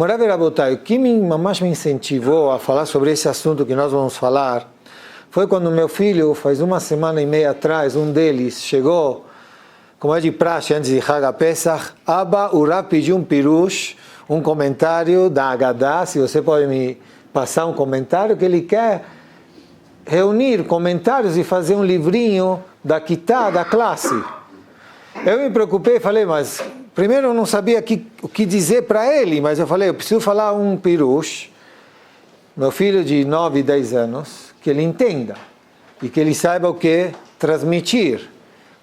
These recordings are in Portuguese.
Morav Rabotai, o que me incentivou a falar sobre esse assunto que nós vamos falar foi quando meu filho, faz 1 semana e meia atrás, um deles chegou, como é de praxe antes de Hag Pesach, Abba, o Rav pediu um pirush, um comentário da Haggadah, se você pode me passar um comentário, que ele quer reunir comentários e fazer um livrinho da Kitá, da classe. Eu me preocupei e falei, mas primeiro eu não sabia o que dizer para ele, mas eu falei, eu preciso falar um pirush, meu filho de 9, 10 anos, que ele entenda e que ele saiba o que transmitir.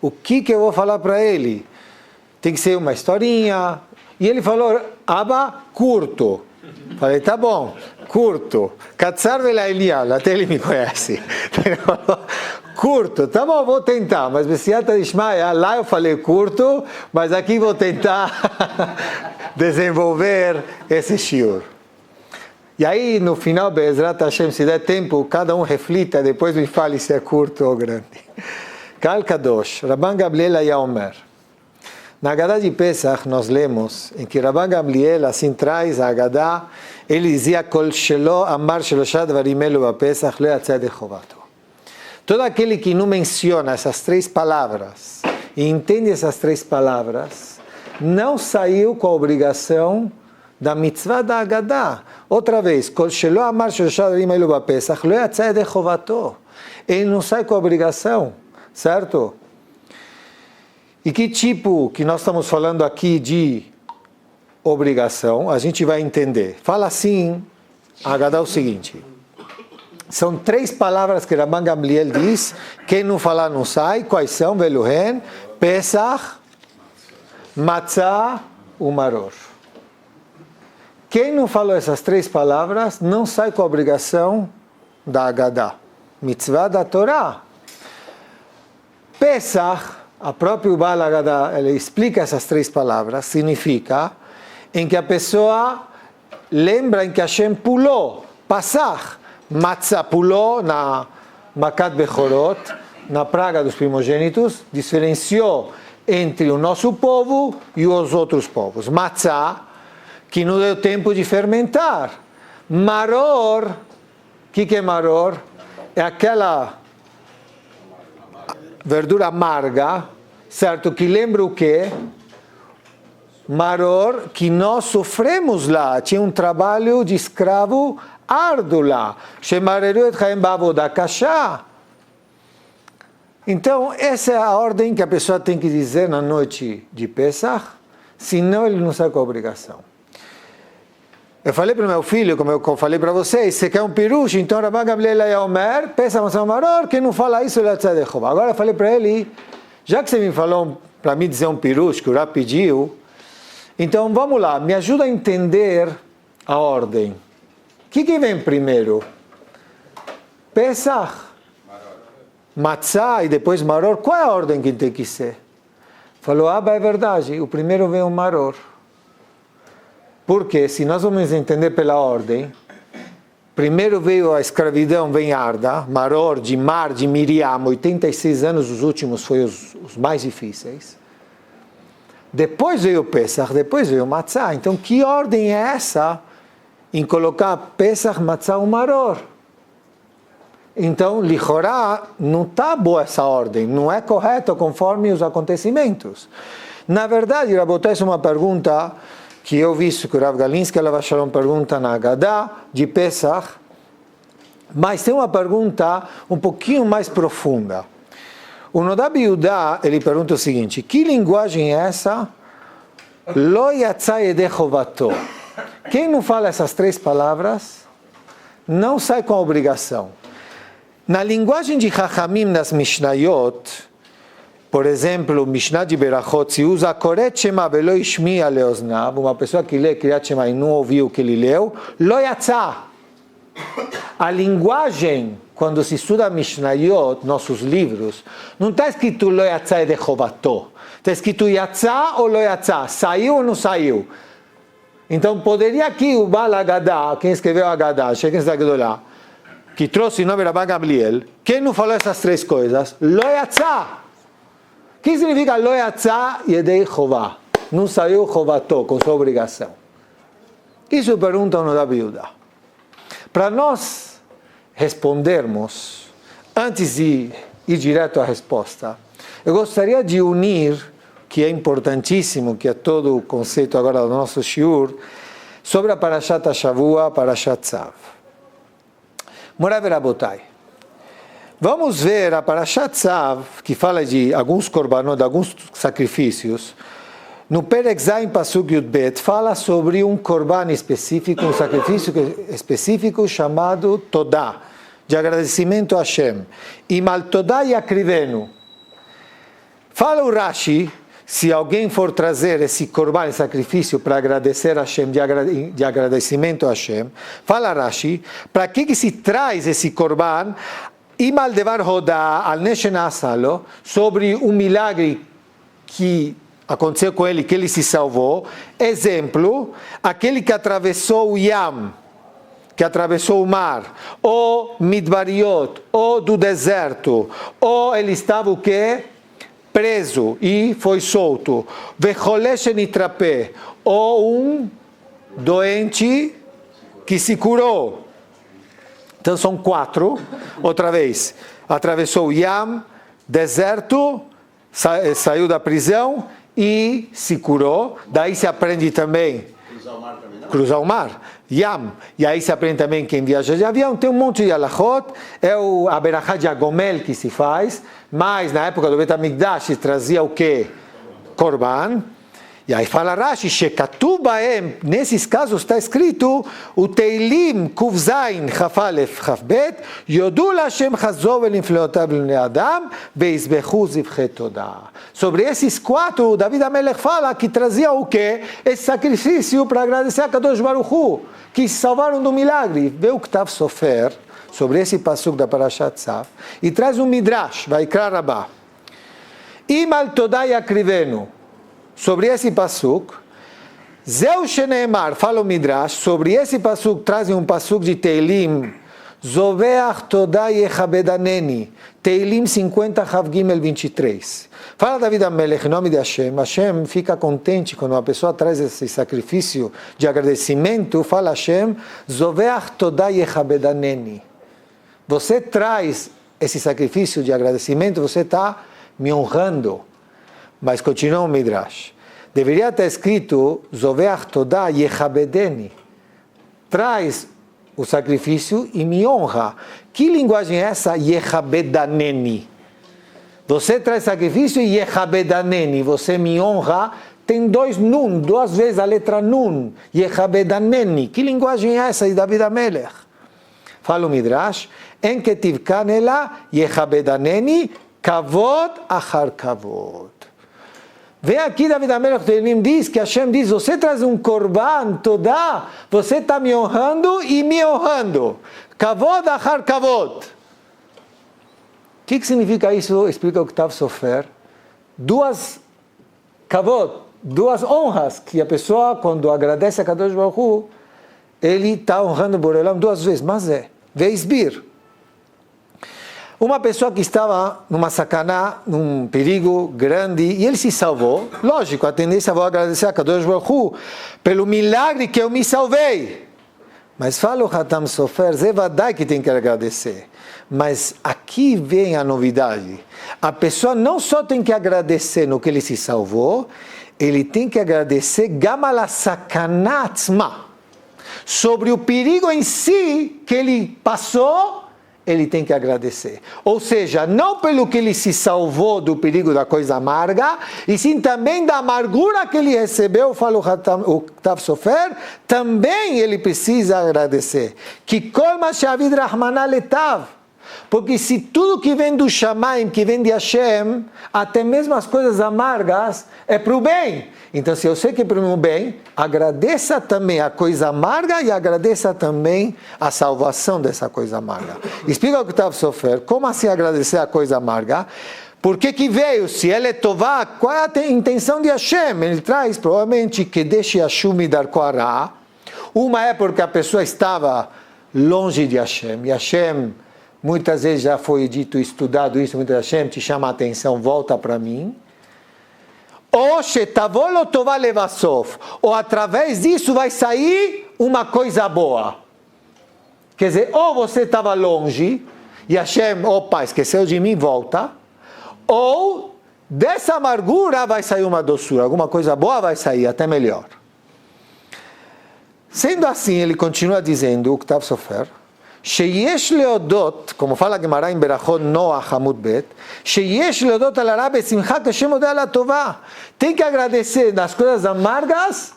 O que eu vou falar para ele? Tem que ser uma historinha. E ele falou, Abba, curto. Falei, tá bom, curto. Katzar vela Elial, até ele me conhece. Ele falou, curto, tá bom, vou tentar. Mas Bessiata Ishmael, lá eu falei curto, mas aqui vou tentar desenvolver esse shiur. E aí, no final, Be'ezrat Hashem, se der tempo, cada um reflita, depois me fale se é curto ou grande. Kal Kadosh, Rabban Gamliel היה אומר, na Haggadah de Pesach nós lemos, em que Rabban Gamliel assim traz a Haggadah, ele dizia, Kol shelo amar shelosha dvarim elu bapesach lo yatzeh yedei chovato. Todo aquele que não menciona essas 3 palavras, e entende essas 3 palavras, não saiu com a obrigação da mitzvah da Haggadah. Outra vez, Kol shelo amar shelosha dvarim elu bapesach lo yatzeh yedei chovato. Ele não sai com a obrigação, certo? E que tipo que nós estamos falando aqui de obrigação, a gente vai entender. Fala assim, a Haggadah é o seguinte, são 3 palavras que Rabban Gamliel diz, quem não falar não sai, quais são? Veluhen, Pesach, Matzah, Umaror. Quem não falou essas 3 palavras, não sai com a obrigação da Haggadah, mitzvah da Torá. Pesach, a própria Baal Haggadah, ele explica essas 3 palavras, significa em que a pessoa lembra em que Hashem pulou, Passach, Matzah pulou na Makat Bechorot, na praga dos primogênitos, diferenciou entre o nosso povo e os outros povos. Matzah, que não deu tempo de fermentar. Maror, o que é maror? É aquela verdura amarga, certo? Que lembra o quê? Maror, que nós sofremos lá. Tinha um trabalho de escravo árduo lá. Então, essa é a ordem que a pessoa tem que dizer na noite de Pesach, senão ele não sai com a obrigação. Eu falei para o meu filho, como eu falei para vocês, você quer um pirush, então Rabban Gamliel היה אומר, Pesach Matzah Maror, quem não fala isso, ele יצא ידי חובה. Agora eu falei para ele, já que você me falou para mim dizer um pirush, que o Rav pediu, então vamos lá, me ajuda a entender a ordem. O que vem primeiro? Pesach, Matzah e depois Maror, qual é a ordem que tem que ser? Falou, Abba, é verdade, o primeiro vem o Maror. Porque se nós vamos entender pela ordem, primeiro veio a escravidão, vem Arda, Maror, de Mar, de Miriam, 86 anos, os últimos foram os mais difíceis. Depois veio o Pesach, depois veio o Matzah. Então, que ordem é essa em colocar Pesach, Matzah e Maror? Então, Lichorá, não está boa essa ordem, não é correto conforme os acontecimentos. Na verdade, Rabotai, essa é uma pergunta que eu vi que o Rav Galinsky Alav Shalom pergunta na Haggadah de Pesach, mas tem uma pergunta um pouquinho mais profunda. O Nodab Yudá, ele pergunta o seguinte, que linguagem é essa? Lo yatzah yedei chovato. Quem não fala essas 3 palavras, não sai com a obrigação. Na linguagem de Chachamim, nas Mishnayot, por exemplo, Mishnah de Berachot, se usa Koret Shema velo ishmi'a leoznav, uma pessoa que lê Kriyat Shema e não ouviu o que ele leu, Lo yatzah. A linguagem, quando se estuda Mishnayot, nossos livros, não está escrito Lo yatzah yedei chovato. Está escrito yatzah ou Lo yatzah, saiu ou não saiu. Então, poderia aqui o Baal Haggadah, quem escreveu a Haggadah, Shekin Zagdolah, que trouxe o nome Rabban Gamliel, quem não falou essas 3 coisas? Lo yatzah. O que significa Lo yatzah yedei chová? Não saiu chovató, com sua obrigação. Isso pergunta no Rabi Yehuda. Para nós respondermos, antes de ir direto à resposta, eu gostaria de unir, que é importantíssimo, que é todo o conceito agora do nosso shiur, sobre a Parashat Shavua, Parashat Tzav. Morav Rabotai. Vamos ver a Parashat Tzav, que fala de alguns korbanot, de alguns sacrifícios. No Perek Zayin Pasuk Yud Bet, fala sobre um korban específico, um sacrifício específico chamado Todá, de agradecimento a Hashem. E mal Todá yakrivenu. Fala o Rashi, se alguém for trazer esse korban, esse sacrifício, para agradecer a Hashem, de agradecimento a Hashem, fala Rashi, para que se traz esse korban, Imal devar rodar al neshenasalo, sobre um milagre que aconteceu com ele, que ele se salvou. Exemplo, aquele que atravessou o Yam, que atravessou o mar, ou Midbariot, ou do deserto, ou ele estava o quê? Preso e foi solto. Vecholeshenitrapé, ou um doente que se curou. Então são 4, outra vez, atravessou o Yam, deserto, saiu da prisão e se curou. Daí se aprende também cruzar o mar, Yam. E aí se aprende também quem viaja de avião. Tem um monte de halachot, é a berachá de Agomel que se faz, mas na época do Bet HaMikdash se trazia o quê? Korban. E aí fala Rashi, Shekatuv baem, nesses casos está escrito, o Teilim Kuvzain Chafalef Chafbet, Yodu Lashem Chazov Elinfleotav Adam, Veizbechu Zivche Todah. Sobre esses 4, David HaMelech fala que trazia o quê? Esse sacrifício para agradecer a Kadosh Baruch Hu, que se salvaram do milagre. Vê o Ktav Sofer, sobre esse pasuk da Parashat Tzav, e traz um Midrash, Vaikra Rabbah. Imal Todah Yakrivenu. Sobre esse pasuk, Zeu Sheneemar, fala o Midrash, sobre esse pasuk, trazem um pasuk de Teilim, Zoveach Todah Yechabedaneni, Teilim 50, Chav Gimel 23. Fala David HaMelech, em nome de Hashem, Hashem fica contente quando uma pessoa traz esse sacrifício de agradecimento, fala Hashem, Zoveach Todah Yechabedaneni. Você traz esse sacrifício de agradecimento, você está me honrando. Mas continua o Midrash. Deveria estar escrito, Zoveach Todah Yechabedeni. Traz o sacrifício e me honra. Que linguagem é essa? Yechabedaneni. Você traz sacrifício e Yechabedaneni. Você me honra. Tem 2 nun, 2 vezes a letra nun. Yechabedaneni. Que linguagem é essa de David HaMelech? Fala o Midrash. En ketivkan ela Yechabedaneni kavod achar kavod. Vem aqui David HaMelech Teilim diz que Hashem diz, você traz um korban, Todá, você está me honrando e me honrando. Kavod achar kavod. O que significa isso? Explica o Ktav Sofer. 2 kavod, 2 honras que a pessoa, quando agradece a Kadosh Baruch Hu, ele está honrando o Borelam 2 vezes. Mas veisbir. Uma pessoa que estava numa sacaná, num perigo grande, e ele se salvou. Lógico, a tendência, vou agradecer a Kadosh Baruch Hu pelo milagre que eu me salvei. Mas fala o Hatam Sofer, Zé Vadai que tem que agradecer. Mas aqui vem a novidade. A pessoa não só tem que agradecer no que ele se salvou, ele tem que agradecer Gamala Sakanatzma. Sobre o perigo em si que ele passou, ele tem que agradecer. Ou seja, não pelo que ele se salvou do perigo da coisa amarga, e sim também da amargura que ele recebeu, fala o Ktav Sofer, também ele precisa agradecer. Que kol ma she'avid Rahmana letav. Porque se tudo que vem do Shamayim, que vem de Hashem, até mesmo as coisas amargas, é para o bem. Então, se eu sei que é para o bem, agradeça também a coisa amarga e agradeça também a salvação dessa coisa amarga. Explica o que estava sofrendo. Como assim agradecer a coisa amarga? Por que veio? Se ele é tová, qual é a intenção de Hashem? Ele traz, provavelmente, que deixe Hashem me dar korá. Uma é porque a pessoa estava longe de Hashem. E Hashem, muitas vezes já foi dito, estudado isso, muitas vezes Hashem te chama a atenção, volta para mim. Ou através disso vai sair uma coisa boa. Quer dizer, ou você estava longe, e Hashem, opa, esqueceu de mim, volta, ou dessa amargura vai sair uma doçura, alguma coisa boa vai sair, até melhor. Sendo assim, ele continua dizendo, o Ktav Sofer, sheyesh leodot, como fala a Gemara em Berachot Noach Amud Bet, sheyesh leodot al hara besimcha Hashem odeh ala tová. Tem que agradecer nas coisas amargas,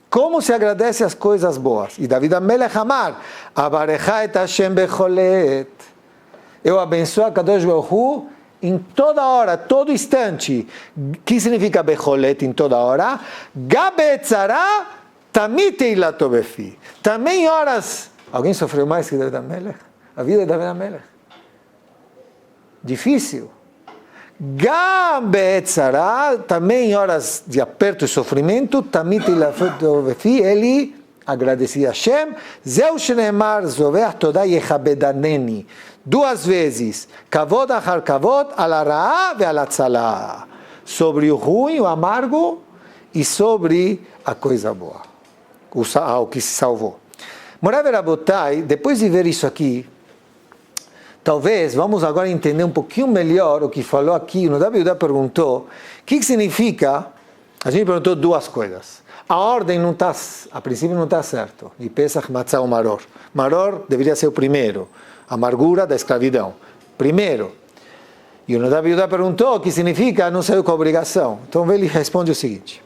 como se agradece as coisas boas. E David HaMelech amar, avarecha et Hashem becholet. Eu abençoo a Kadosh Baruch Hu em toda hora, todo instante. O que significa becholet em toda hora? Gabetzara tamid teilato befi. Também em horas. Alguém sofreu mais que David HaMelech? A vida de David HaMelech. Difícil. Gam betzara, também em horas de aperto e sofrimento, tamid teilato befi, ele agradecia a Hashem. Zeu shenemar zoveach toda yechabedaneni. 2 vezes, kavod achar kavod, ala ra'a ve ala tzala. Sobre o ruim, o amargo, e sobre a coisa boa. O que se salvou. Morav Rabotai, depois de ver isso aqui, talvez vamos agora entender um pouquinho melhor o que falou aqui. O Davi perguntou, o que significa? A gente perguntou 2 coisas. A ordem não está, a princípio não está certo. De Pesach, Matzah ou Maror. Maror deveria ser o primeiro. Amargura da escravidão. Primeiro. E o Davi perguntou o que significa não saiu com a obrigação. Então ele responde o seguinte.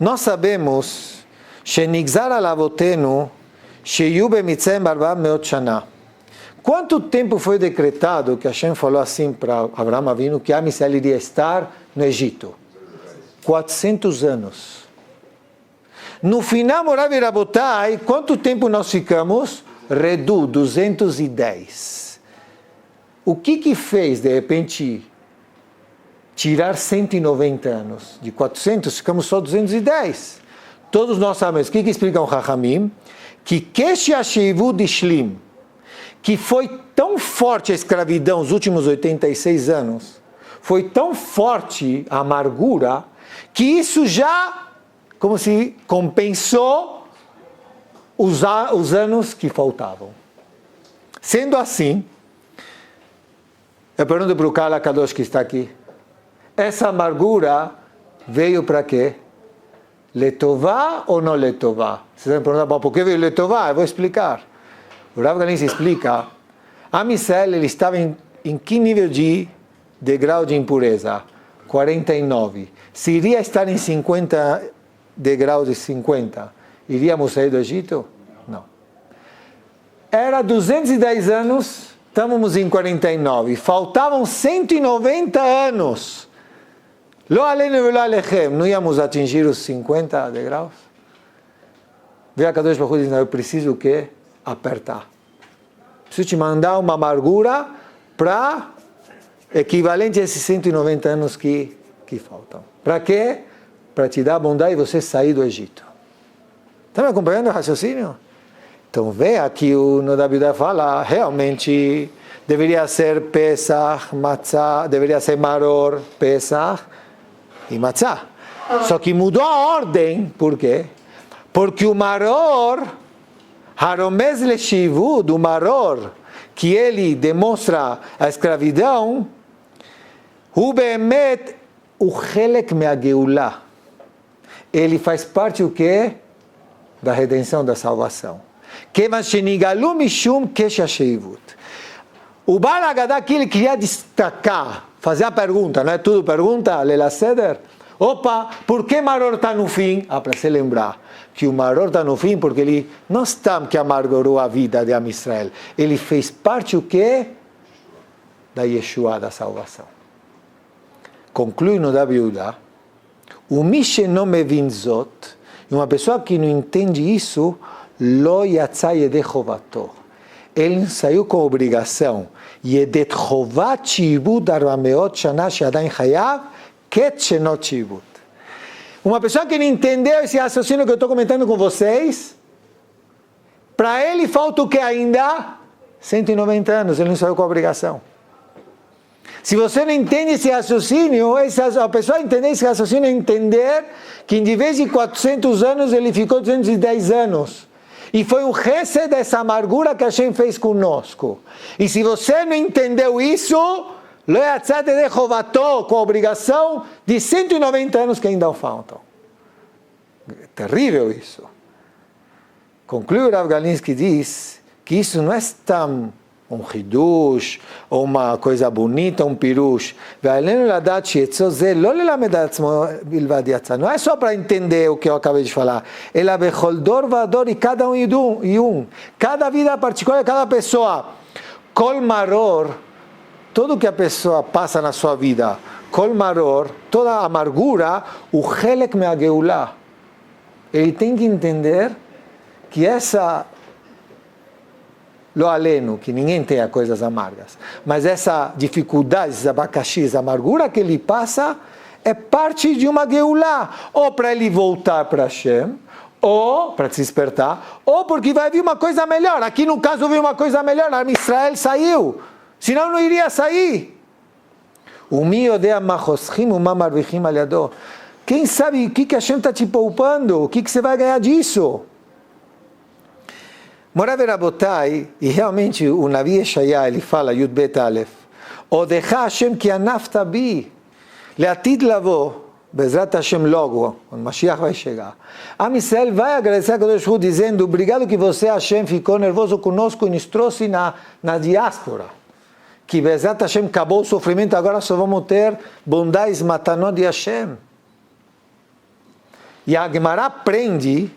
Nós sabemos Shenigzar alavotenu sheyu bemitzrayim arba meot shana. Quanto tempo foi decretado que Hashem falou assim para Abraham Avinu que Am Israel iria estar no Egito? 400 anos. No final, Morav Rabotai, quanto tempo nós ficamos? Redu, 210. O que fez, de repente, tirar 190 anos? De 400, ficamos só 210. Todos nós sabemos. O que explica o Chachamim? Que Kesh Hashivu Dishlim, que foi tão forte a escravidão os últimos 86 anos, foi tão forte a amargura, que isso já, como se compensou os anos que faltavam. Sendo assim, eu pergunto para o Kala Kadosh que está aqui, essa amargura veio para quê? Letová ou não letová? Vocês vão perguntar, por que veio letová? Eu vou explicar. O Rav Ganin se explica, Am Israel ele estava em que nível de degrau de impureza? 49. Se iria estar em 50 degraus de 50, iríamos sair do Egito? Não. Era 210 anos, estamos em 49. Faltavam 190 anos. Lo aleinu velo alechem. Não íamos atingir os 50 degraus? Veja a Kadosh Baruch Hu dizendo, eu preciso o quê? Apertar. Preciso te mandar uma amargura para equivalente a esses 190 anos que faltam. Para quê? Para te dar a bondade e você sair do Egito. Está me acompanhando o raciocínio? Então, veja que o Nodav fala, realmente, deveria ser Pesach, Matzah, deveria ser Maror, Pesach e Matzah. Só que mudou a ordem, por quê? Porque o Maror, Haromez Leshivu, do Maror, que ele demonstra a escravidão, o Behemet, o Helek Me'ageulah, ele faz parte o quê? Da redenção, da salvação. Kevan Shenigalu Mishum Kesh HaSheivut. O Baal Haggadah aqui ele queria destacar, fazer a pergunta, não é tudo pergunta, Lela Seder. Opa, por que Maror está no fim? Para se lembrar que o Maror está no fim porque ele não está que amargurou a vida de Am Israel. Ele fez parte o quê? Da Yeshua, da salvação. Conclui no Davi Yehuda, o Mishe não me vinzot, uma pessoa que não entende isso, lo yatzá yedei chovato. Ele saiu com obrigação. Yedet chovat shibud arbameot shana she'adain chayav ket shenot shibud. Uma pessoa que não entendeu esse raciocínio que eu estou comentando com vocês, para ele falta o que ainda? 190 anos, ele não saiu com a obrigação. Se você não entende esse raciocínio, a pessoa entender esse raciocínio é entender que em vez de 400 anos, ele ficou 210 anos. E foi um chesed dessa amargura que Hashem fez conosco. E se você não entendeu isso, lo yatzate de chovato, com a obrigação de 190 anos que ainda faltam. É terrível isso. Conclui o Rav Galinsky, diz que isso não é tão um hidush, ou uma coisa bonita, um pirush. Não é só para entender o que eu acabei de falar. Ela becholdor vador, e cada um e um. Cada vida particular, cada pessoa. Kol maror, tudo que a pessoa passa na sua vida, kol maror, toda a amargura, o helek me'ageulah. Ele tem que entender que essa lo aleno, que ninguém tenha coisas amargas, mas essa dificuldade, esse abacaxi, essa amargura que ele passa, é parte de uma geulá, ou para ele voltar para Hashem, ou para se despertar, ou porque vai vir uma coisa melhor. Aqui no caso veio uma coisa melhor, a Israel saiu, senão não iria sair. Quem sabe o que Hashem está te poupando, o que você vai ganhar disso? Morav Rabotai, e realmente o Navi Yeshaya, ele fala, Yud Bet Aleph, Odecha Hashem ki anafta bi, leatid lavo, Bezrat Hashem logo, quando Mashiach vai chegar. Am Israel vai agradecer a Kadosh Hu, dizendo, obrigado que você, Hashem, ficou nervoso conosco e nos trouxe na diáspora. Que Bezrat Hashem acabou o sofrimento, agora só vamos ter bondades matanot de Hashem. E a Gemara aprende,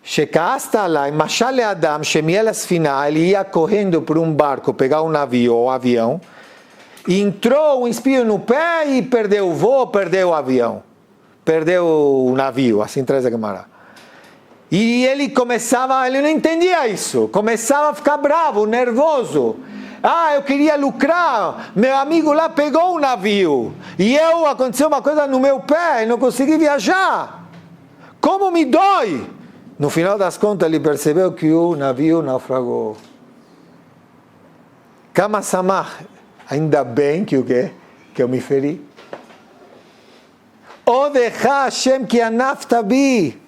שכעסת עליי, משל לאדם שמעל הספינה, ele ia correndo por um barco, pegar um navio ou avião, e entrou um espinho no pé e perdeu o voo, perdeu o avião, perdeu o navio, assim traz a Gemara. E ele não entendia isso, começava a ficar bravo, nervoso. Eu queria lucrar, meu amigo lá pegou o navio, e aconteceu uma coisa no meu pé, não consegui viajar. Como me dói! No final das contas, ele percebeu que o navio naufragou. Kama samach, ainda bem que o quê? Que eu me feri. Odecha Hashem ki anafta bi.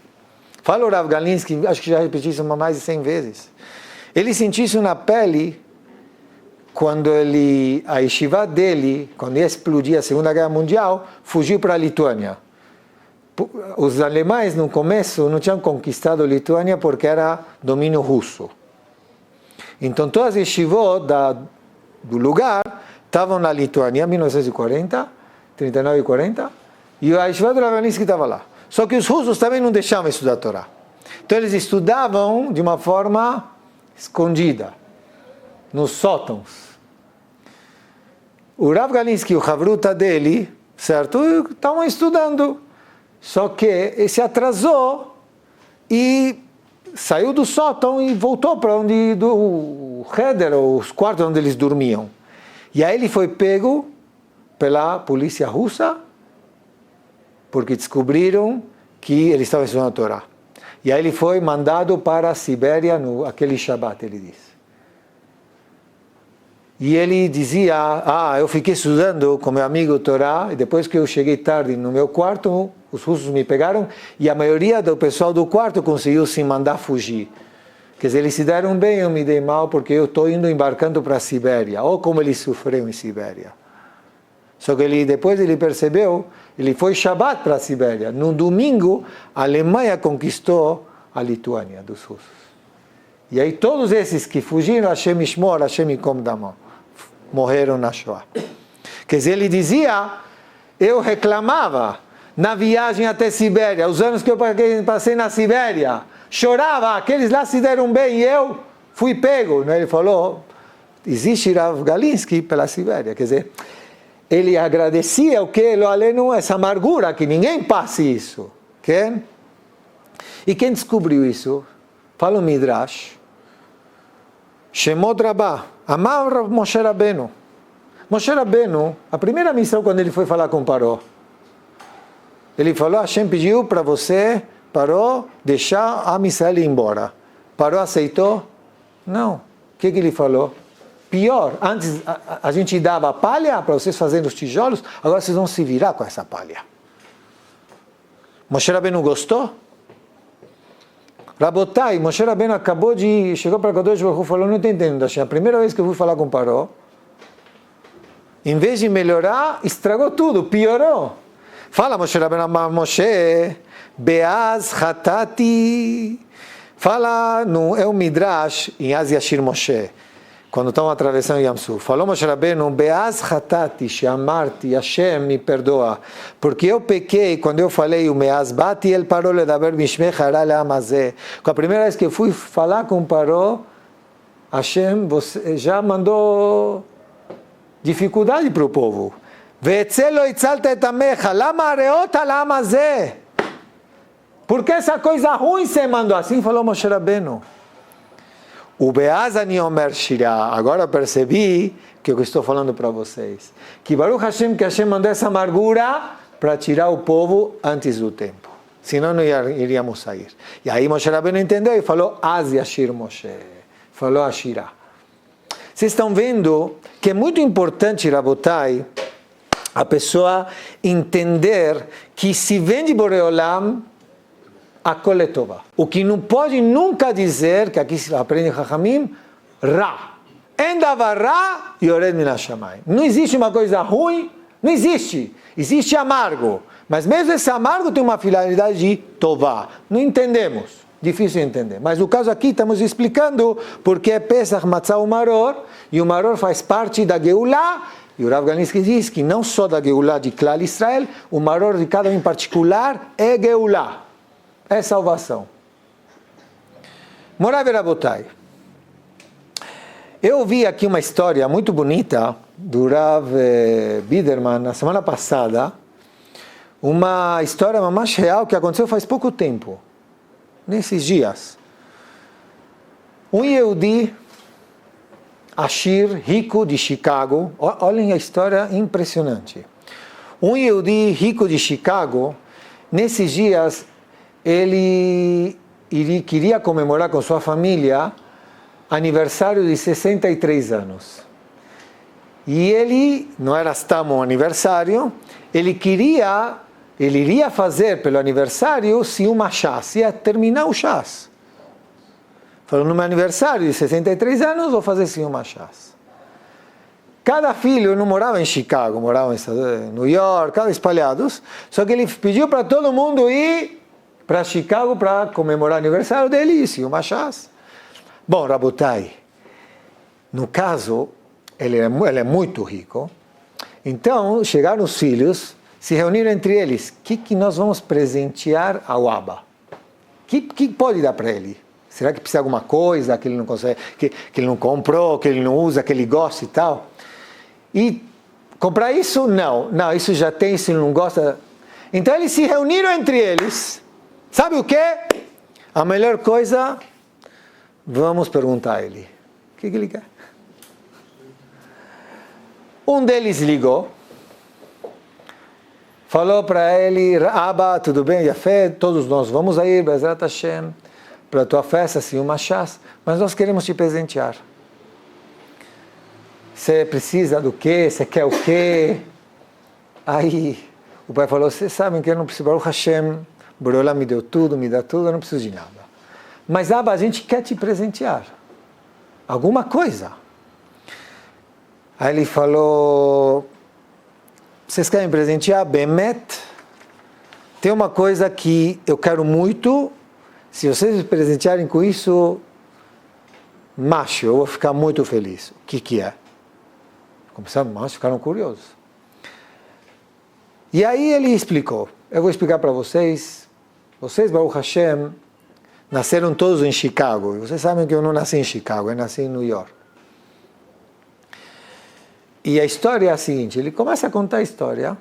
Fala o Rav Galinsky, acho que já repeti isso mais de 100 vezes. Ele sentiu isso na pele quando a yeshiva dele, quando ia explodir a Segunda Guerra Mundial, fugiu para a Lituânia. Os alemães no começo não tinham conquistado a Lituânia porque era domínio russo. Então todas as yeshivot do lugar estavam na Lituânia em 1940, 39 e 40, e a yeshiva do Rav Galinsky estava lá. Só que os russos também não deixavam estudar a Torá. Então eles estudavam de uma forma escondida, nos sótãos. O Rav Galinsky e o Havruta dele, certo, estavam estudando. Só que se atrasou e saiu do sótão e voltou para onde o Heder, os quartos onde eles dormiam. E aí ele foi pego pela polícia russa, porque descobriram que ele estava estudando a Torá. E aí ele foi mandado para a Sibéria, aquele Shabbat, ele diz. E ele dizia, eu fiquei estudando com meu amigo Torá, e depois que eu cheguei tarde no meu quarto, os russos me pegaram, e a maioria do pessoal do quarto conseguiu se mandar fugir. Quer dizer, eles se deram bem, eu me dei mal, porque eu estou embarcando para a Sibéria. Ou como ele sofreu em Sibéria. Só que depois ele percebeu, ele foi Shabbat para a Sibéria. No domingo, a Alemanha conquistou a Lituânia dos russos. E aí todos esses que fugiram, Hashem Ishmor, Hashem Yikom Damo, morreram na Shoah. Quer dizer, ele dizia, eu reclamava na viagem até Sibéria, os anos que eu passei na Sibéria, chorava, aqueles lá se deram bem e eu fui pego. Ele falou, existe Rav Galinsky pela Sibéria. Quer dizer, ele agradecia o que? Lo aleno, essa amargura, que ninguém passe isso. Okay? E quem descobriu isso? Fala o Midrash. Shemot Rabbah, Amar Moshe Rabbeinu. Moshe Rabbeinu, a primeira missão quando ele foi falar com Paró, ele falou, Hashem pediu para você, Paró, deixar a Israel ir embora. Paró aceitou? Não. O que ele falou? Pior, antes a gente dava palha para vocês fazerem os tijolos, agora vocês vão se virar com essa palha. Moshe Rabbeinu gostou? Rabotai, Moshe Rabbeinu chegou para Kadosh Baruch Hu e falou, não estou entendendo, Hashem, a primeira vez que eu fui falar com Paró, em vez de melhorar, estragou tudo, piorou. Fala Moshe Rabbeinu, Moshe, Beaz Hatati, fala no Midrash, em Az Yashir Moshe, quando estão atravessando Yam Suf. Falou Moshe Rabbeinu, Beaz Hatati, Sheamarti, Hashem me perdoa, porque eu pequei quando eu falei o Meaz Bati el Paró ledaber mishmech hara le'amazeh. Com a primeira vez que eu fui falar com Paró, Hashem você já mandou dificuldade para o povo. Ve'etzelo itzalta et amecha, lama areota lama zeh. Por que essa coisa ruim você mandou? Assim falou Moshe Rabbeinu. O Beaz ani omer shira. Agora percebi que eu estou falando para vocês. Que Baruch Hashem, que Hashem mandou essa amargura para tirar o povo antes do tempo. Senão não iríamos sair. E aí Moshe Rabbeinu entendeu e falou Az Yashir Moshe. Falou a Shira. Vocês estão vendo que é muito importante, Rabotai, a pessoa entender que se vem de Boreolam, a coletova. O que não pode nunca dizer, que aqui se aprende Chachamim, Ra. Endava Ra yored min hashamayim. Não existe uma coisa ruim, não existe. Existe amargo. Mas mesmo esse amargo tem uma finalidade de Tová. Não entendemos. Difícil de entender. Mas no caso aqui estamos explicando porque é Pesach, Matzah e Maror, e o Maror faz parte da Geulah, e o Rav Ganinsky diz que não só da Geulah de Klal Israel, o Maror de cada um em particular é Geulah. É salvação. Morav Rabotai. Eu ouvi aqui uma história muito bonita do Rav Biderman na semana passada, uma história mais real que aconteceu faz pouco tempo, nesses dias. Um Yehudi, Ashir, rico de Chicago, olhem a história impressionante. Um Yehudi rico de Chicago, nesses dias, ele queria comemorar com sua família aniversário de 63 anos. E ele, não era só um aniversário, ele iria fazer pelo aniversário uma chás, ia terminar o chás. Falou, no meu aniversário de 63 anos, vou fazer uma chás. Cada filho não morava em Chicago, morava em New York, cada espalhados, só que ele pediu para todo mundo ir para Chicago para comemorar o aniversário dele e uma chás. Bom, Rabotai, no caso, ele é muito rico, então chegaram os filhos, se reuniram entre eles, o que nós vamos presentear ao Abba? O que pode dar para ele? Será que precisa de alguma coisa que ele não consegue, que ele não comprou, que ele não usa, que ele gosta e tal? E comprar isso? Não, isso já tem, se ele não gosta. Então eles se reuniram entre eles. Sabe o que? A melhor coisa, vamos perguntar a ele. O que ele quer? Um deles ligou, falou para ele, Abba, tudo bem, Yafé, todos nós vamos ir, Bezrat Hashem, para a tua festa, uma chás, mas nós queremos te presentear. Você precisa do quê? Você quer o quê? Aí o pai falou, vocês sabem que eu não preciso, Baruch Hashem, Boreolam me deu tudo, me dá tudo, eu não preciso de nada. Mas, Abba, a gente quer te presentear. Alguma coisa. Aí ele falou, vocês querem presentear? Bemet, tem uma coisa que eu quero muito, se vocês me presentearem com isso, macho, eu vou ficar muito feliz. O que é? Começaram, mas ficaram curiosos. E aí ele explicou, eu vou explicar para vocês, Baruch Hashem, nasceram todos em Chicago. Vocês sabem que eu não nasci em Chicago, eu nasci em New York. E a história é a seguinte, ele começa a contar a história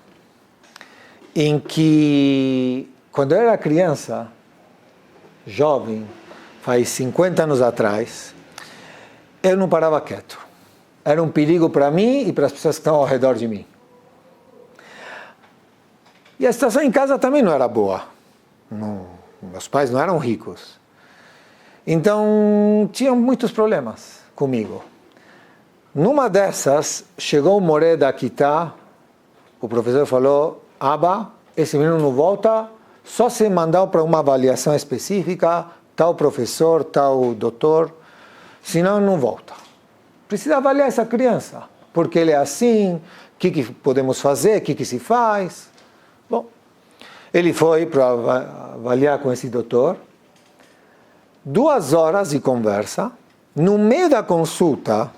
em que, quando eu era criança, jovem, faz 50 anos atrás, eu não parava quieto. Era um perigo para mim e para as pessoas que estão ao redor de mim. E a situação em casa também não era boa. Meus pais não eram ricos. Então, tinham muitos problemas comigo. Numa dessas, chegou o Moré da Kitá, o professor falou, Abba, esse menino não volta, só se mandar para uma avaliação específica, tal professor, tal doutor, senão não volta. Precisa avaliar essa criança, porque ele é assim, o que podemos fazer, o que se faz. Bom, ele foi para avaliar com esse doutor, 2 horas de conversa, no meio da consulta,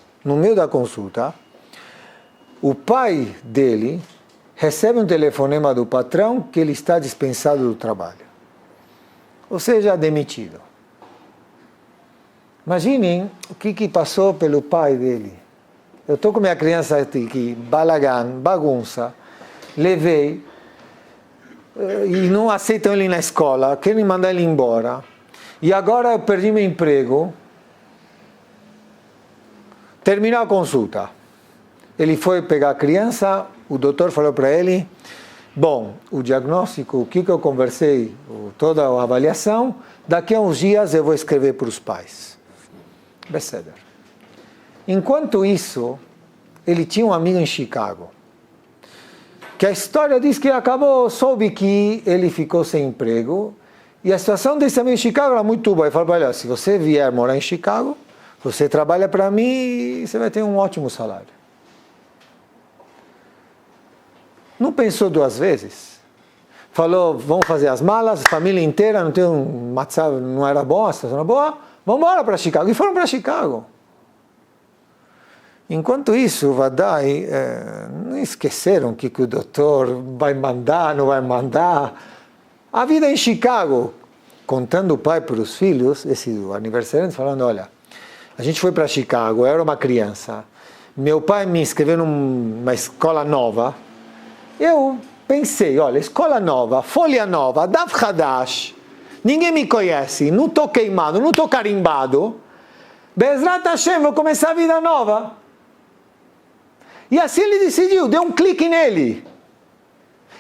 o pai dele recebe um telefonema do patrão que ele está dispensado do trabalho. Ou seja, demitido. Imaginem o que passou pelo pai dele. Eu estou com minha criança aqui, balagan, bagunça, levei, e não aceitam ele na escola, querem mandar ele embora. E agora eu perdi meu emprego. Terminou a consulta. Ele foi pegar a criança, o doutor falou para ele, bom, o diagnóstico, o que eu conversei, toda a avaliação, daqui a uns dias eu vou escrever para os pais. Beseder. Enquanto isso, ele tinha um amigo em Chicago, que a história diz que acabou, soube que ele ficou sem emprego, e a situação desse amigo em Chicago era muito boa. Ele falou, olha, se você vier morar em Chicago, você trabalha para mim e você vai ter um ótimo salário. Não pensou 2 vezes. Falou, vamos fazer as malas, a família inteira, não tem não era bom, a situação era boa, vamos embora para Chicago. E foram para Chicago. Enquanto isso, Vadai, não esqueceram o que o doutor vai mandar, não vai mandar. A vida em Chicago, contando o pai para os filhos, esse aniversariante, falando, olha, a gente foi para Chicago, eu era uma criança, meu pai me inscreveu numa escola nova, eu pensei, olha, escola nova, folha nova, Dav Hadash, ninguém me conhece, não estou queimado, não estou carimbado, Bezrat Hashem, vou começar a vida nova. E assim ele decidiu, deu um clique nele.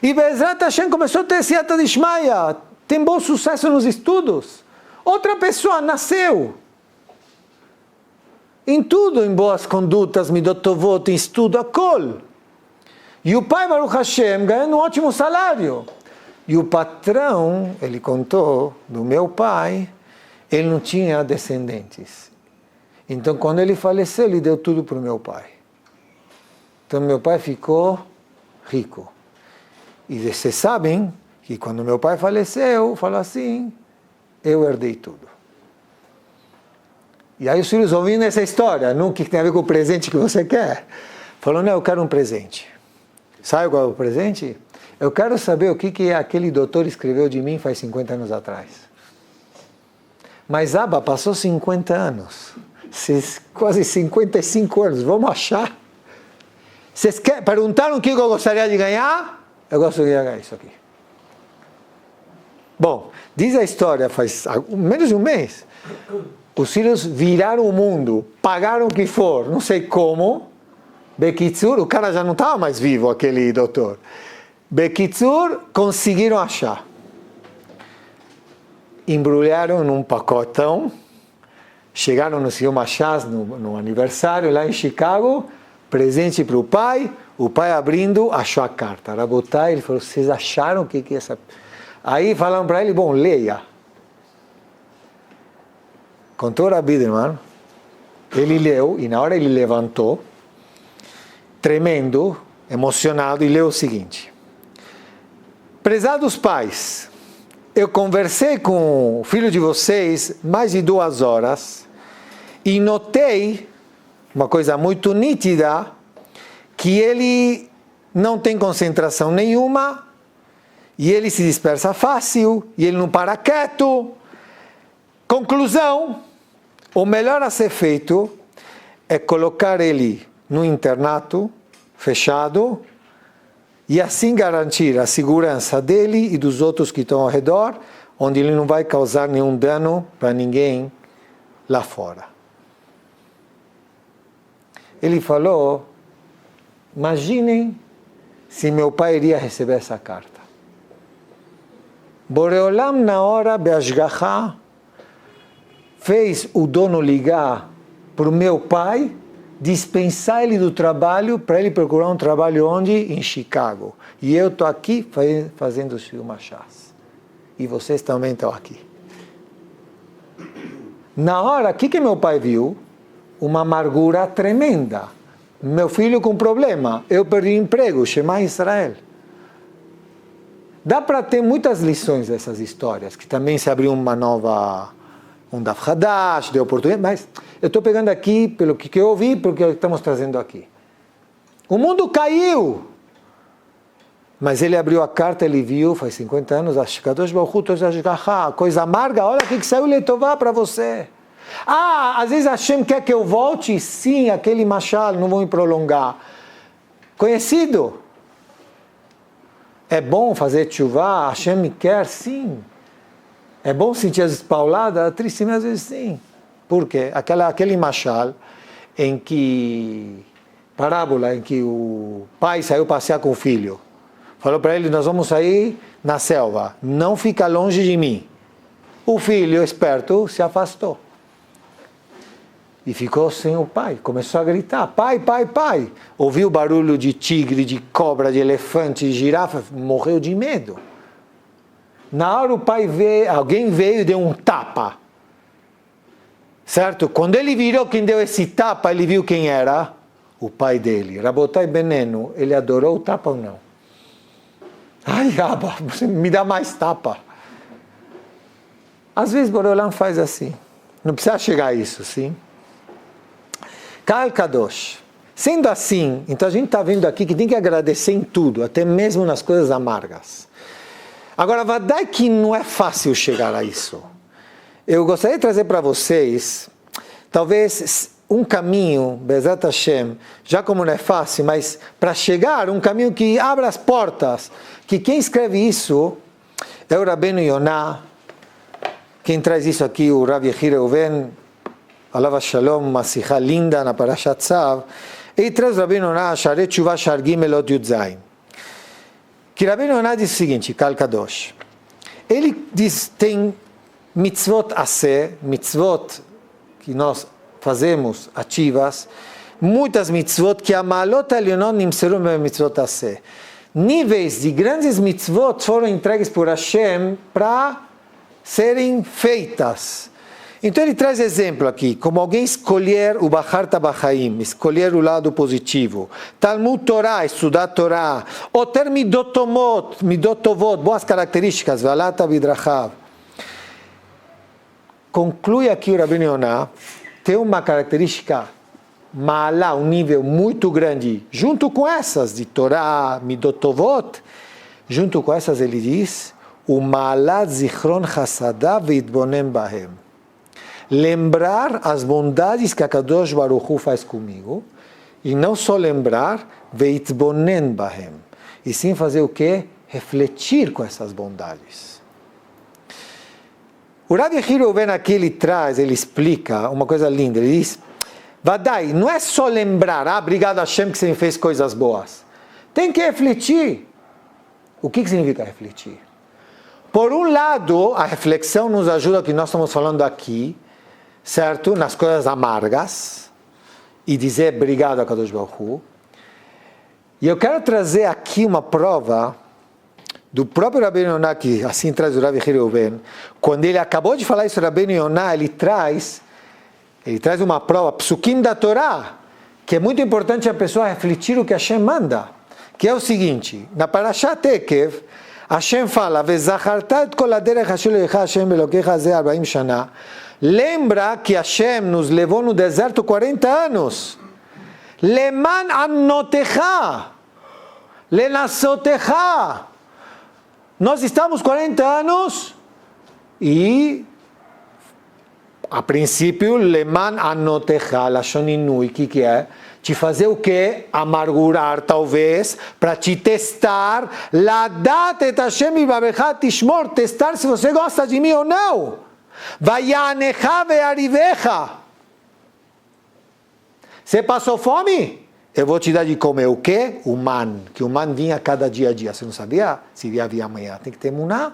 E Bezrat Hashem começou a ter Siyata Dishmaya, tem bom sucesso nos estudos. Outra pessoa nasceu. Em tudo, em boas condutas, Midot Tovot, em estudo, a Kol. E o pai, Baruch Hashem, ganhando um ótimo salário. E o patrão, ele contou, do meu pai, ele não tinha descendentes. Então, quando ele faleceu, ele deu tudo para o meu pai. Então, meu pai ficou rico. E vocês sabem que quando meu pai faleceu, falou assim, eu herdei tudo. E aí os filhos ouvindo essa história, não que tem a ver com o presente que você quer, falou, não, eu quero um presente. Sabe qual é o presente? Eu quero saber o que aquele doutor escreveu de mim faz 50 anos atrás. Mas Abba passou 50 anos, quase 55 anos, vamos achar? Vocês perguntaram o que eu gostaria de ganhar? Eu gostaria de ganhar isso aqui. Bom, diz a história, faz menos de um mês, os filhos viraram o mundo, pagaram o que for, não sei como. Bekitsur, o cara já não estava mais vivo, aquele doutor. Bekitsur, conseguiram achar. Embrulharam num pacotão, chegaram no Sr. Machás, no aniversário lá em Chicago, presente para o pai abrindo, achou a carta. Rabotai, ele falou, vocês acharam o que é essa... Aí falaram para ele, bom, leia. Contou Rabi Biderman, ele leu, e na hora ele levantou, tremendo, emocionado, e leu o seguinte: prezados pais, eu conversei com o filho de vocês mais de 2 horas e notei uma coisa muito nítida, que ele não tem concentração nenhuma, e ele se dispersa fácil, e ele não para quieto. Conclusão, o melhor a ser feito é colocar ele no internato fechado e assim garantir a segurança dele e dos outros que estão ao redor, onde ele não vai causar nenhum dano para ninguém lá fora. Ele falou, imaginem se meu pai iria receber essa carta. Boreolam na hora, Beashgaha, fez o dono ligar para o meu pai, dispensar ele do trabalho, para ele procurar um trabalho onde? Em Chicago. E eu estou aqui fazendo o Shir Machás. E vocês também estão aqui. Na hora, o que meu pai viu? Uma amargura tremenda. Meu filho com problema, eu perdi o emprego, Shema Israel. Dá para ter muitas lições dessas histórias, que também se abriu uma nova, um Daf Hadash, de oportunidade, mas eu estou pegando aqui pelo que eu ouvi, pelo que estamos trazendo aqui. O mundo caiu, mas ele abriu a carta, ele viu, faz 50 anos, coisa amarga, olha o que saiu Letová para você. Às vezes Hashem quer que eu volte, sim, aquele machal, não vou me prolongar. Conhecido. É bom fazer tshuva, Hashem me quer, sim. É bom sentir as pauladas, triste às vezes sim. Por quê? Aquele machal em que, parábola em que o pai saiu passear com o filho. Falou para ele, nós vamos sair na selva, não fica longe de mim. O filho, esperto, se afastou. E ficou sem o pai, começou a gritar, pai, pai, pai. Ouviu o barulho de tigre, de cobra, de elefante, de girafa, morreu de medo. Na hora o pai veio, alguém veio e deu um tapa. Certo? Quando ele virou quem deu esse tapa, ele viu quem era? O pai dele. Rabotai Benenu, ele adorou o tapa ou não? Ai, Abba, você me dá mais tapa. Às vezes Boreolam faz assim. Não precisa chegar a isso, sim? Kal Kadosh. Sendo assim, então a gente está vendo aqui que tem que agradecer em tudo, até mesmo nas coisas amargas. Agora, verdade que não é fácil chegar a isso. Eu gostaria de trazer para vocês, talvez um caminho, Bezat Hashem, já como não é fácil, mas para chegar, um caminho que abra as portas, que quem escreve isso é o Rabbeinu Yonah, quem traz isso aqui, o Rav Yehi Reuven, Alav Shalom, uma sikha linda na Parashat Tzav, ele traz o Rabbeinu Yonah, Sharei Tshuva Shar Gimel Ot Yud Zayin. Que Rabbeinu Yonah diz o seguinte, Kal Kadosh, ele diz, tem mitzvot aseh, mitzvot que nós fazemos ativas, muitas mitzvot que a malot alionot nimseru be mitzvot aseh. Níveis de grandes mitzvot foram entregues por Hashem para serem feitas. Então ele traz exemplo aqui, como alguém escolher o Bacharta Bachaim, escolher o lado positivo, Talmud Torah, estudar Torah, ou ter midotovot, boas características, Valata Bidrachav. Conclui aqui o Rabbeinu Yonah, tem uma característica, Ma'alá, um nível muito grande, junto com essas, de Torah, Midotovot, junto com essas ele diz, o Ma'alá Zichron Chasadav Veitbonem Bahem. Lembrar as bondades que a Kadosh Baruch Hu faz comigo, e não só lembrar, Veitbonem Bahem, e sim fazer o quê? Refletir com essas bondades. O Rav Yehi Reuven aqui ele explica uma coisa linda, ele diz, Vadai, não é só lembrar, obrigado Hashem que você me fez coisas boas. Tem que refletir. O que significa refletir? Por um lado, a reflexão nos ajuda, que nós estamos falando aqui, certo? Nas coisas amargas, e dizer obrigado a Kadosh Baruch Hu. E eu quero trazer aqui uma prova do próprio Rabbeinu Yonah, que assim traz o Rav Yehi Reuven. Quando ele acabou de falar isso, o Rabbeinu Yonah, ele traz uma prova, Psukim da Torá, que é muito importante a pessoa refletir o que Hashem manda, que é o seguinte, na Parashat Ekev, Hashem fala, Vezacharta et kol haderech asher lecha Hashem Elokecha ze 40 shana. Lembra que Hashem nos levou no deserto 40 anos. Leman anotecha, lenasotecha. Nós estamos 40 anos e, a princípio, leman anotecha, lashon que é? Te fazer o quê? Amargurar, talvez, para te testar. Ladat et Hashem ibabecha tishmor, testar se você gosta de mim ou não. Vayanecha ve'arivecha. Você passou fome? Eu vou te dar de comer o quê? O man, que o man vinha cada dia a dia. Você não sabia se havia amanhã? Tem que ter muná.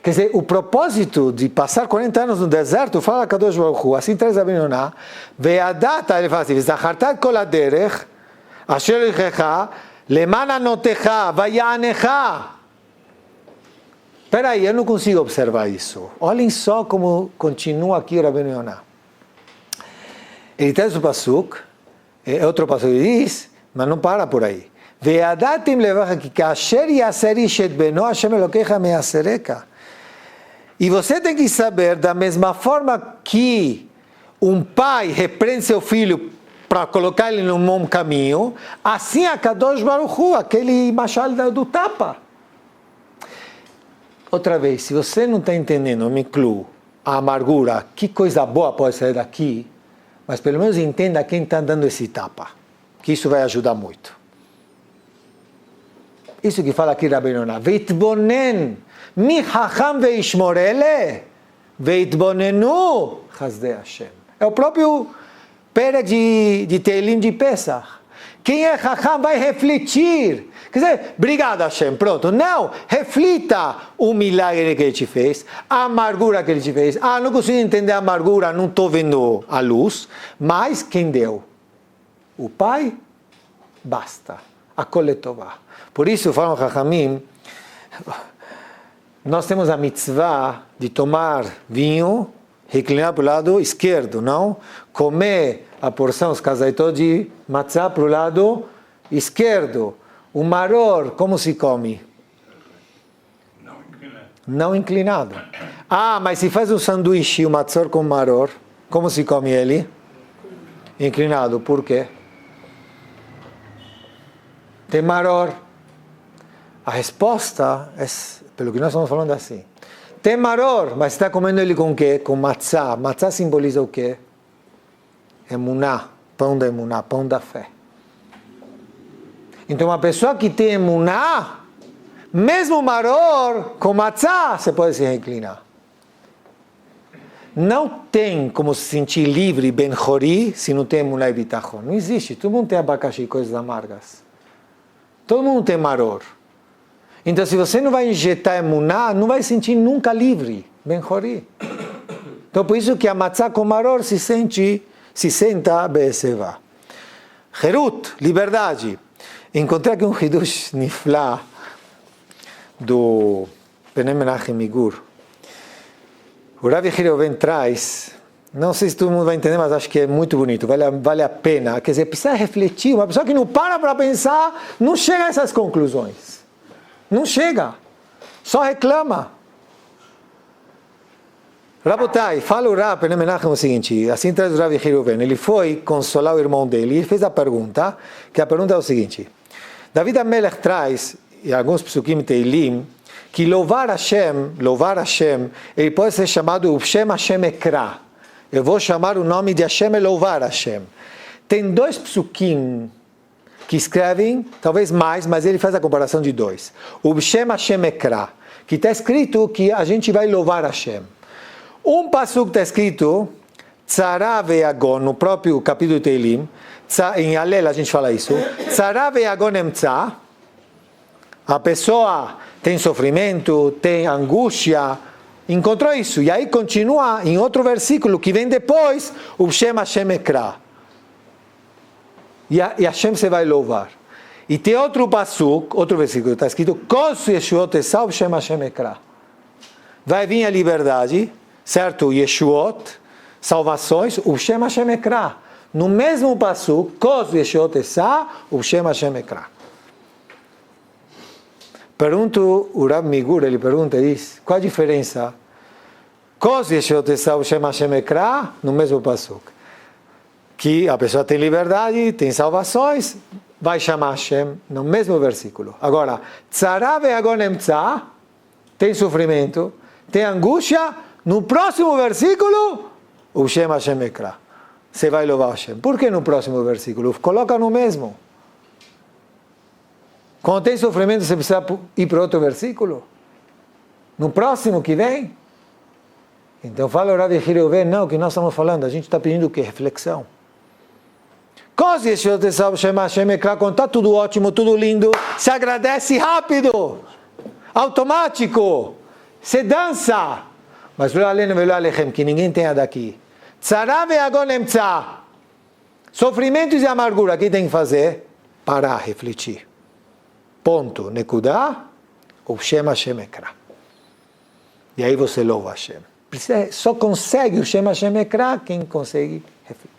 Quer dizer, o propósito de passar 40 anos no deserto, fala Kadosh Baruch Hu, assim traz a Benyoná, ve'adata, ele fala assim, zachartat kol haderech, asher lecha, leman anotecha, vayanecha. Espera aí, eu não consigo observar isso. Olhem só como continua aqui o Rabbeinu Yonah. Ele traz o pasuk, outro pasuk ele diz, mas não para por aí. Ve'adatim levacha ki kasher yaser ish et beno Hashem Elokecha meyasereka. E você tem que saber, da mesma forma que um pai repreende seu filho para colocar ele no bom caminho, assim a Kadosh Baruch Hu, aquele machal do tapa. Outra vez, se você não está entendendo, me incluo, a amargura, que coisa boa pode sair daqui, mas pelo menos entenda quem está dando esse tapa, que isso vai ajudar muito. Isso que fala aqui Rabbeinu Yonah, Veitbonen mi chacham veishmor ele, veitbonenu chazdei Hashem. É o próprio Perek de Teilim de Pesach. Quem é chacham vai refletir. Quer dizer, obrigado Hashem, pronto. Não, reflita o milagre que ele te fez, a amargura que ele te fez. Ah, não consigo entender a amargura, não estou vendo a luz. Mas quem deu? O pai? Basta. A coletová. Por isso, falam Chachamim, nós temos a mitzvah de tomar vinho, reclinar para o lado esquerdo, não? Comer a porção, os casaitos de matzah para o lado esquerdo. O maror, como se come? Não inclinado. Não inclinado. Ah, mas se faz um sanduíche, o matzor com maror, como se come ele? Inclinado. Por quê? Tem maror. A resposta é, pelo que nós estamos falando assim. Tem maror, mas está comendo ele com o quê? Com matzah. Matzah simboliza o quê? Emuná, pão da emuná, pão da fé. Então uma pessoa que tem emuná, mesmo maror, com matzah, você pode se reclinar. Não tem como se sentir livre, ben-chori, se não tem emuná e bitachon. Não existe. Todo mundo tem abacaxi e coisas amargas. Todo mundo tem maror. Então, se você não vai injetar emuná, não vai sentir nunca livre, ben-chori. Então, por isso que a matzah com maror se senta be'esevá. Herut, liberdade. Encontrei aqui um hidush niflá do Bnei Menachem Migur. O Rav Yehi Reuven traz, não sei se todo mundo vai entender, mas acho que é muito bonito, vale a pena. Quer dizer, precisa refletir. Uma pessoa que não para pensar, não chega a essas conclusões. Não chega. Só reclama. Rabotai, fala o Rav Bnei Menachem o seguinte, assim traz o Rav Yehi Reuven, ele foi consolar o irmão dele e fez a pergunta, que a pergunta é o seguinte, David HaMelech traz, em alguns psukim Teilim, que louvar Hashem, ele pode ser chamado Ubshem Hashem Ekra. Eu vou chamar o nome de Hashem e louvar Hashem. Tem dois psukim que escrevem, talvez mais, mas ele faz a comparação de dois. Ubshem Hashem Ekra, que está escrito que a gente vai louvar Hashem. Um pasuk está escrito, Tzara ve'agon, no próprio capítulo de Teilim, em Alel a gente fala isso, Tzara ve'agon emtza, a pessoa tem sofrimento, tem angústia, encontrou isso. E aí continua em outro versículo que vem depois, Ubshem Hashem Ekra. E Hashem se vai louvar. E tem outro pasuk, outro versículo, está escrito, Kos Yeshuot Esau Ubshem Hashem Ekra. Vai vir a liberdade, certo? Yeshuot, salvações, Ubshem Hashem Ekra. No mesmo pasuk, Kos Yeshuot Esau Ubshem Hashem Ekra. Pergunto, o Rav Migur, ele pergunta e diz, qual a diferença? Kos Yeshuot Esau Ubshem Hashem Ekra, no mesmo pasuk. Que a pessoa tem liberdade, tem salvações, vai chamar Hashem no mesmo versículo. Agora, Tzara ve'agon emtza, tem sofrimento, tem angústia, no próximo versículo, Ubshem Hashem Ekra. Você vai louvar Hashem. Por que no próximo versículo? Coloca no mesmo. Quando tem sofrimento, você precisa ir para outro versículo? No próximo que vem? Então fala o Rav Yehi Reuven, não, o que nós estamos falando, a gente está pedindo o quê? Reflexão. Quando está tudo ótimo, tudo lindo, se agradece rápido, automático, se dança. Mas que ninguém tenha daqui. Sofrimentos e amargura, o que tem que fazer? Parar, refletir. Ponto. Nekudá, Ubshem Hashem Ekra. E aí você louva Hashem. Só consegue o Shem Hashem Ekra quem consegue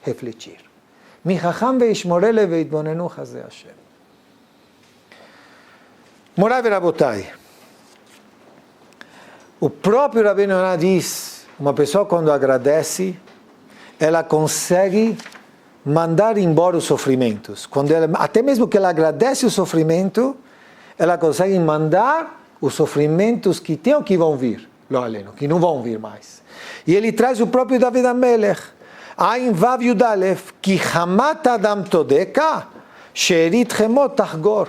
refletir. Mi Chacham ve'ishmorele ve'itbonenu chazeh Hashem. Morai verabotai. O próprio Rabbeinu Yonah diz, uma pessoa quando agradece, ela consegue mandar embora os sofrimentos. Quando ela, até mesmo que ela agradece o sofrimento, ela consegue mandar os sofrimentos que tem ou que vão vir. Que não vão vir mais. E ele traz o próprio David HaMelech. Ain Vav Yudalef, Ki Hamat Adam Todeka, Sherit Chemot Tachgor.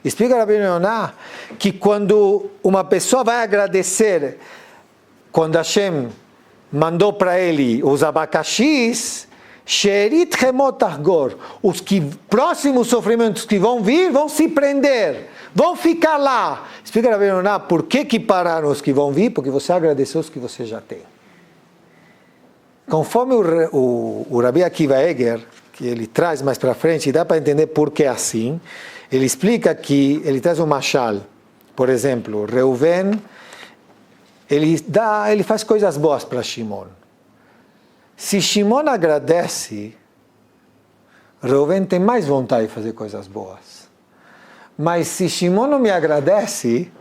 Explica Rabbeinu Yonah que quando uma pessoa vai agradecer, quando Hashem mandou para ele os abacaxis, Sherit Chemot Tachgor, os próximos sofrimentos que vão vir vão se prender. Vão ficar lá. Explica Rabbeinu Yonah por que pararam os que vão vir, porque você agradeceu os que você já tem. Conforme o Rabbi Akiva Eger, que ele traz mais para frente, e dá para entender por que é assim, ele explica que, ele traz um mashal, por exemplo, Reuven, ele faz coisas boas para Shimon. Se Shimon agradece, Reuven tem mais vontade de fazer coisas boas. Mas se Shimon não me agradece,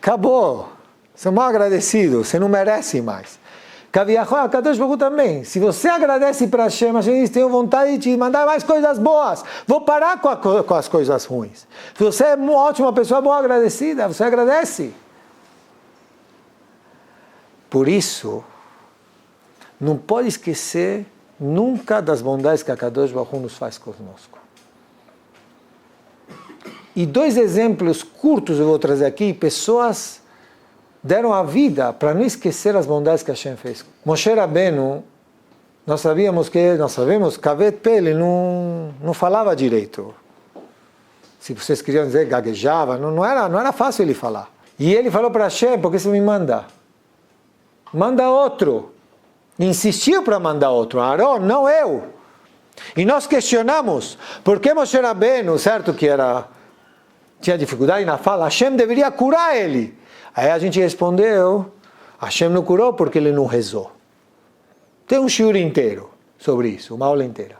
acabou. Você é mal agradecido, você não merece mais. Kaviachol, Kadosh Baruch Hu também. Se você agradece para Hashem, Hashem diz, tenho vontade de te mandar mais coisas boas. Vou parar com as coisas ruins. Se você é uma ótima pessoa, boa agradecida, você agradece. Por isso, não pode esquecer nunca das bondades que a Kadosh Baruch Hu nos faz conosco. E 2 exemplos curtos eu vou trazer aqui, pessoas deram a vida para não esquecer as bondades que Hashem fez. Moshe Rabbeinu, nós sabemos, Kavet Peh, ele não falava direito. Se vocês queriam dizer, gaguejava, não era fácil ele falar. E ele falou para Hashem, por que você me manda? Manda outro. Insistiu para mandar outro. Aaron, não eu. E nós questionamos, por que Moshe Rabbeinu, certo que tinha dificuldade na fala, Hashem deveria curar ele. Aí a gente respondeu, Hashem não curou porque ele não rezou. Tem um shiur inteiro sobre isso, uma aula inteira.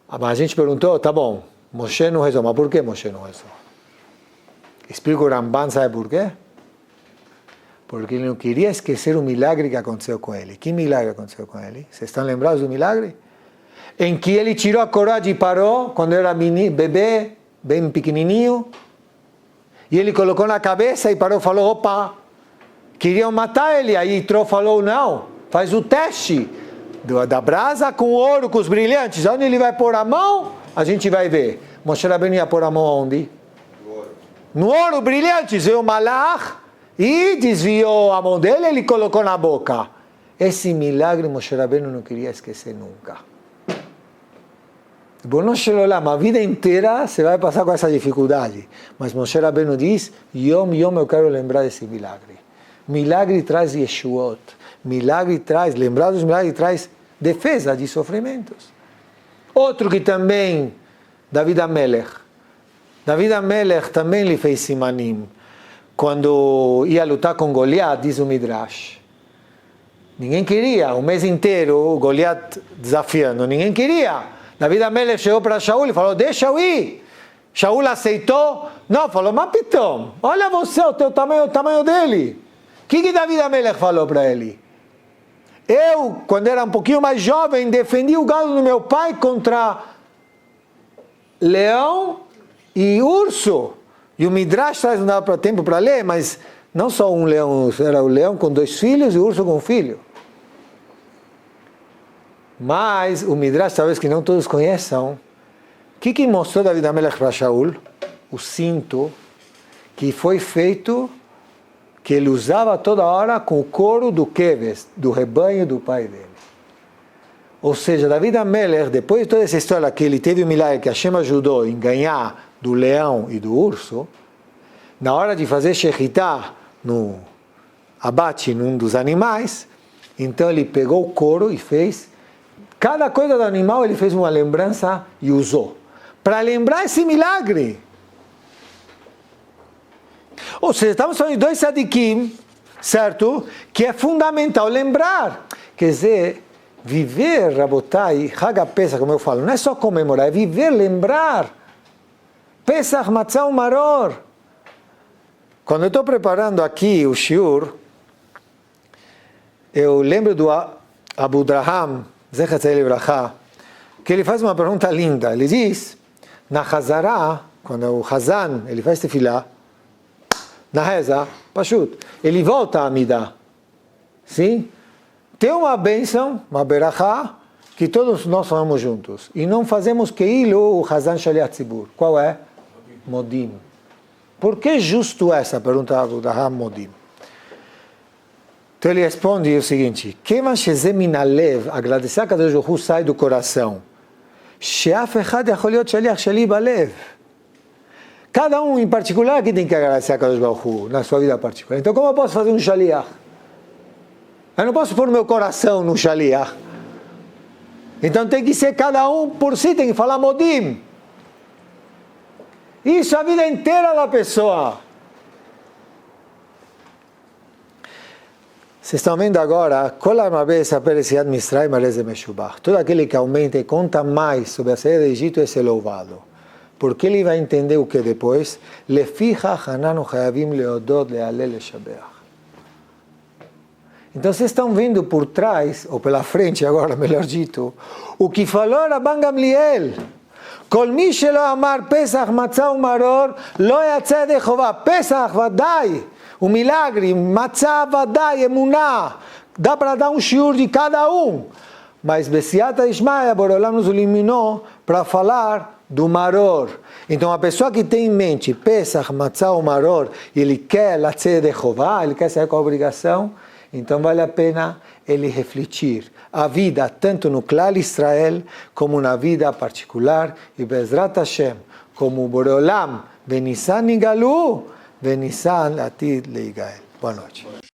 Mas a gente perguntou, tá bom, Moshe não rezou, mas por que Moshe não rezou? Explica o Ramban, sabe por quê? Porque ele não queria esquecer o milagre que aconteceu com ele. Que milagre aconteceu com ele? Vocês estão lembrados do milagre? Em que ele tirou a coroa de Paró, quando era bebê, bem pequenininho, e ele colocou na cabeça e Paró falou, opa, queriam matar ele, aí Tró falou, não, faz o teste da brasa com ouro, com os brilhantes, onde ele vai pôr a mão, a gente vai ver. Moshe Rabbeinu ia pôr a mão onde? No ouro brilhante, veio o Malach e desviou a mão dele, ele colocou na boca. Esse milagre Moshe Rabbeinu não queria esquecer nunca. A vida inteira você vai passar com essa dificuldade. Mas Moshe Rabbeinu diz, Yom Yom eu quero lembrar desse milagre. Milagre traz Yeshuot. Lembrar dos milagres traz defesa de sofrimentos. Outro que também, David HaMelech. David HaMelech também lhe fez simanim. Quando ia lutar com Goliat, diz o Midrash. Ninguém queria, um mês inteiro, Goliat desafiando, ninguém queria. David HaMelech chegou para Shaul e falou, deixa eu ir. Shaul aceitou? Não, falou, mas pitom, olha você, o tamanho dele. O que David HaMelech falou para ele? Eu, quando era um pouquinho mais jovem, defendi o gado do meu pai contra leão e urso. E o Midrash traz, não dava tempo para ler, mas não só um leão, era o leão com 2 filhos e o urso com um filho. Mas o Midrash, talvez que não todos conheçam, o que mostrou David HaMelech para Shaul? O cinto que foi feito, que ele usava toda hora com o couro do Keves, do rebanho do pai dele. Ou seja, David HaMelech, depois de toda essa história que ele teve um milagre que Hashem ajudou em ganhar do leão e do urso, na hora de fazer shechitá, no abate num dos animais, então ele pegou o couro e fez. Cada coisa do animal ele fez uma lembrança e usou. Para lembrar esse milagre. Ou seja, estamos falando de 2 tzadikim certo? Que é fundamental lembrar. Quer dizer, viver, Rabotai, Hag Pesach, como eu falo, não é só comemorar, é viver, lembrar. Pesach, Matzah Maror. Quando eu estou preparando aqui o shiur, eu lembro do Abu Draham, Zecher Tzedek Libraha, que ele faz uma pergunta linda. Ele diz, na Hazará, quando o Hazan, ele faz tefilá, na reza, Pashut, ele volta a Midah. Sim? Tem uma bênção, uma berachá, que todos nós falamos juntos. E não fazemos o Hazan Shaliach Tzibur. Qual é? Modim. Por que justo essa? Pergunta Abu Draham Modim. Então ele responde o seguinte, Kevan sheze min halev, agradecer a Kadosh Baruch Hu sai do coração. She'af echad yachol liot shaliach sheli balev. Cada um em particular que tem que agradecer a Kadosh Baruch Hu na sua vida particular. Então como eu posso fazer um shaliach? Eu não posso pôr meu coração no shaliach. Então tem que ser cada um por si, tem que falar modim. Isso a vida inteira da pessoa. Vocês estão vendo agora, todo aquele que aumenta e conta mais sobre a saída do Egito é ser louvado. Porque ele vai entender o que depois? Então vocês estão vendo por trás, ou pela frente agora, melhor dito, o que falou Rabban Gamliel. Kol mi shelo amar Pesach matzah umaror lo yatzeh yedei chová. Pesach vadai. O milagre, matzah, vadai, emuná, dá para dar um shiur de cada um. Mas Besiata Ishmael, Boreolam nos eliminou para falar do maror. Então a pessoa que tem em mente Pesach, matzah ou maror, e ele quer latzeh de chová, ele quer sair com a obrigação, então vale a pena ele refletir a vida tanto no Klal Israel como na vida particular e Bezrat Hashem, como Boreolam, Benissan Nigalu, Benissan Atid Leigael. Boa noite.